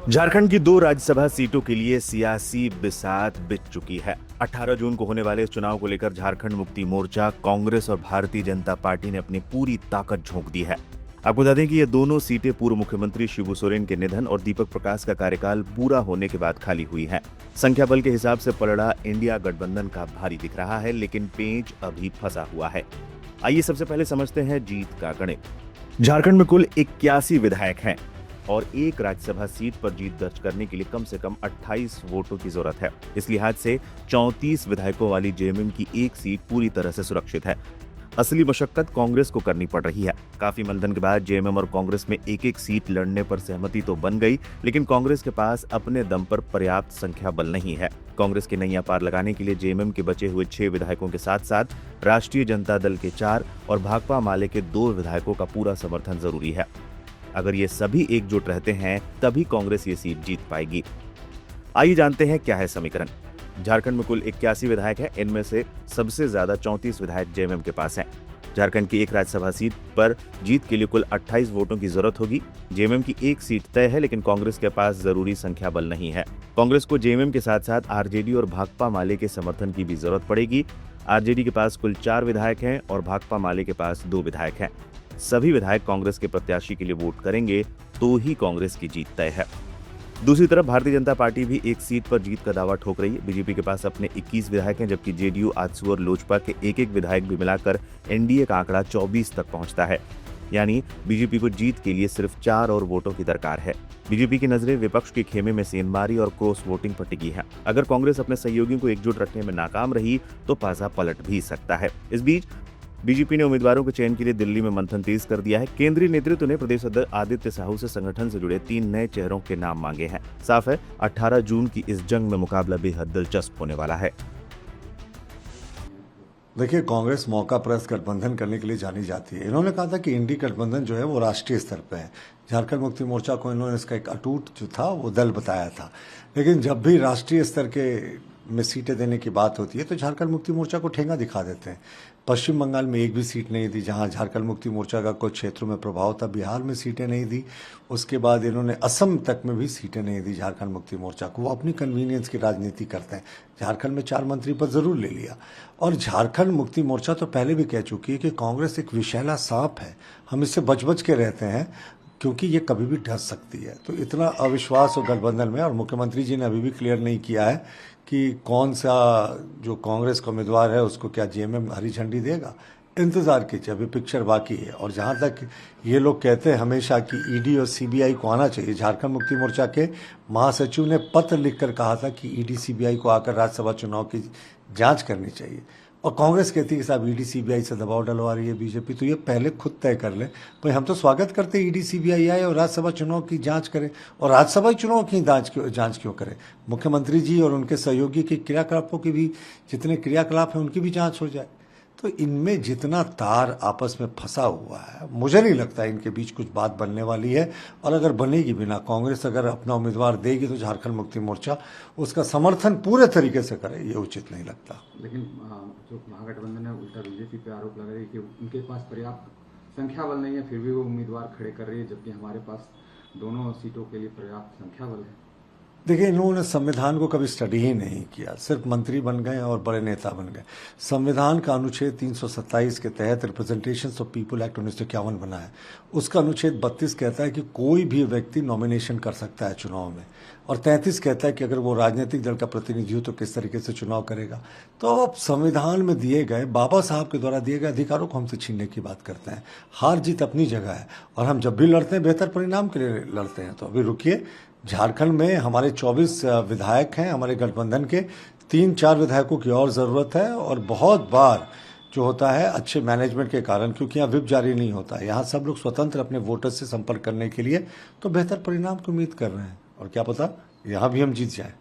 झारखंड की 2 राज्यसभा सीटों के लिए सियासी बिसात बिछ चुकी है। 18 जून को होने वाले इस चुनाव को लेकर झारखंड मुक्ति मोर्चा, कांग्रेस और भारतीय जनता पार्टी ने अपनी पूरी ताकत झोंक दी है। आपको बता दें कि ये दोनों सीटें पूर्व मुख्यमंत्री शिबू सोरेन के निधन और दीपक प्रकाश का कार्यकाल पूरा होने के बाद खाली हुई हैं। संख्या बल के हिसाब से पलड़ा इंडिया गठबंधन का भारी दिख रहा है, लेकिन पेंच अभी फंसा हुआ है। आइए सबसे पहले समझते हैं जीत का गणित। झारखंड में कुल 81 विधायक हैं और एक राज्यसभा सीट पर जीत दर्ज करने के लिए कम से कम 28 वोटों की जरूरत है। इस लिहाज से 34 विधायकों वाली जेएमएम की एक सीट पूरी तरह से सुरक्षित है। असली मशक्कत कांग्रेस को करनी पड़ रही है। काफी मंथन के बाद जेएमएम और कांग्रेस में एक एक सीट लड़ने पर सहमति तो बन गई, लेकिन कांग्रेस के पास अपने दम पर पर्याप्त संख्या बल नहीं है। कांग्रेस की नैया पार लगाने के लिए जेएमएम के बचे हुए 6 विधायकों के साथ साथ राष्ट्रीय जनता दल के 4 और भाकपा माले के 2 विधायकों का पूरा समर्थन जरूरी है। अगर ये सभी एकजुट रहते हैं तभी कांग्रेस ये सीट जीत पाएगी। आइए जानते हैं क्या है समीकरण। झारखंड में कुल 81 विधायक हैं, इनमें से सबसे ज्यादा 34 विधायक जेएमएम के पास हैं। झारखंड की एक राज्यसभा सीट पर जीत के लिए कुल 28 वोटों की जरूरत होगी। जेएमएम की एक सीट तय है, लेकिन कांग्रेस के पास जरूरी संख्या बल नहीं है। कांग्रेस को जेएमएम के साथ साथ आरजेडी और भाकपा माले के समर्थन की भी जरूरत पड़ेगी। आरजेडी के पास कुल 4 विधायक हैं और भाकपा माले के पास 2 विधायक हैं। सभी विधायक कांग्रेस के प्रत्याशी के लिए वोट करेंगे तो ही कांग्रेस की जीत तय है। दूसरी तरफ भारतीय जनता पार्टी भी एक सीट पर जीत का दावा ठोक रही है। बीजेपी के पास अपने 21 विधायक हैं, जबकि जेडीयू, आजसू और लोजपा के एक एक विधायक भी मिलाकर एनडीए का आंकड़ा 24 तक पहुंचता है। यानी बीजेपी को जीत के लिए सिर्फ 4 और वोटों की दरकार है। बीजेपी की नजरें विपक्ष के खेमे में सेंधमारी और क्रॉस वोटिंग पर टिकी है। अगर कांग्रेस अपने सहयोगियों को एकजुट रखने में नाकाम रही तो पासा पलट भी सकता है। इस बीच बीजेपी ने उम्मीदवारों के चयन के लिए दिल्ली में मंथन तेज कर दिया है। केंद्रीय नेतृत्व ने प्रदेश अध्यक्ष आदित्य साहू से संगठन से जुड़े 3 नए चेहरों के नाम मांगे हैं। साफ है 18 जून की इस जंग में मुकाबला बेहद दिलचस्प होने वाला है। देखिए, कांग्रेस मौका परस्त गठबंधन करने के लिए जानी जाती है। इन्होंने कहा था कि इंडी गठबंधन जो है वो राष्ट्रीय स्तर पे है। झारखंड मुक्ति मोर्चा को इन्होंने इसका एक अटूट जो था वो दल बताया था, लेकिन जब भी राष्ट्रीय स्तर के में सीटें देने की बात होती है तो झारखंड मुक्ति मोर्चा को ठेंगा दिखा देते हैं। पश्चिम बंगाल में एक भी सीट नहीं दी जहां झारखंड मुक्ति मोर्चा का कुछ क्षेत्रों में प्रभाव था। बिहार में सीटें नहीं दी। उसके बाद इन्होंने असम तक में भी सीटें नहीं दी झारखंड मुक्ति मोर्चा को। वो अपनी कन्वीनियंस की राजनीति करते हैं। झारखंड में 4 मंत्री पद जरूर ले लिया। और झारखंड मुक्ति मोर्चा तो पहले भी कह चुकी है कि कांग्रेस एक विषैला सांप है, हम इससे बच बच के रहते हैं क्योंकि ये कभी भी ढस सकती है। तो इतना अविश्वास और गठबंधन में, और मुख्यमंत्री जी ने अभी भी क्लियर नहीं किया है कि कौन सा जो कांग्रेस का उम्मीदवार है उसको क्या जेएमएम हरी झंडी देगा। इंतजार कीजिए, अभी पिक्चर बाकी है। और जहां तक ये लोग कहते हैं हमेशा कि ईडी और सीबीआई को आना चाहिए, झारखंड मुक्ति मोर्चा के महासचिव ने पत्र लिखकर कहा था कि ईडी सीबीआई को आकर राज्यसभा चुनाव की जांच करनी चाहिए। और कांग्रेस कहती है कि साहब ईडी सीबीआई से दबाव डलवा रही है बीजेपी, तो ये पहले खुद तय कर ले। भाई हम तो स्वागत करते हैं ईडी सीबीआई आए और राज्यसभा चुनाव की जांच करे, और राज्यसभा चुनाव की जांच क्यों करे। मुख्यमंत्री जी और उनके सहयोगी के क्रियाकलापों की भी, जितने क्रियाकलाप हैं उनकी भी जांच हो जाए। तो इनमें जितना तार आपस में फंसा हुआ है, मुझे नहीं लगता इनके बीच कुछ बात बनने वाली है। और अगर बनेगी भी ना, कांग्रेस अगर अपना उम्मीदवार देगी तो झारखंड मुक्ति मोर्चा उसका समर्थन पूरे तरीके से करे, ये उचित नहीं लगता। लेकिन जो महागठबंधन है उल्टा बीजेपी पे आरोप लगा रही है कि उनके पास पर्याप्त संख्या बल नहीं है, फिर भी वो उम्मीदवार खड़े कर रही है, जबकि हमारे पास दोनों सीटों के लिए पर्याप्त संख्या बल है। देखिए, इन्होंने संविधान को कभी स्टडी ही नहीं किया, सिर्फ मंत्री बन गए और बड़े नेता बन गए। संविधान का अनुच्छेद 327 के तहत रिप्रेजेंटेशंस ऑफ पीपल एक्ट 1951 बना है। उसका अनुच्छेद 32 कहता है कि कोई भी व्यक्ति नॉमिनेशन कर सकता है चुनाव में, और 33 कहता है कि अगर वो राजनीतिक दल का प्रतिनिधि हो तो किस तरीके से चुनाव करेगा। तो अब संविधान में दिए गए, बाबा साहब के द्वारा दिए गए अधिकारों को हमसे छीनने की बात करते हैं। हार जीत अपनी जगह है, और हम जब भी लड़ते हैं बेहतर परिणाम के लिए लड़ते हैं। तो अभी रुकिए, झारखंड में हमारे 24 विधायक हैं हमारे गठबंधन के, 3-4 विधायकों की और ज़रूरत है। और बहुत बार जो होता है अच्छे मैनेजमेंट के कारण, क्योंकि यहाँ विप जारी नहीं होता है, यहाँ सब लोग स्वतंत्र अपने वोटर्स से संपर्क करने के लिए, तो बेहतर परिणाम की उम्मीद कर रहे हैं। और क्या पता यहाँ भी हम जीत जाएं।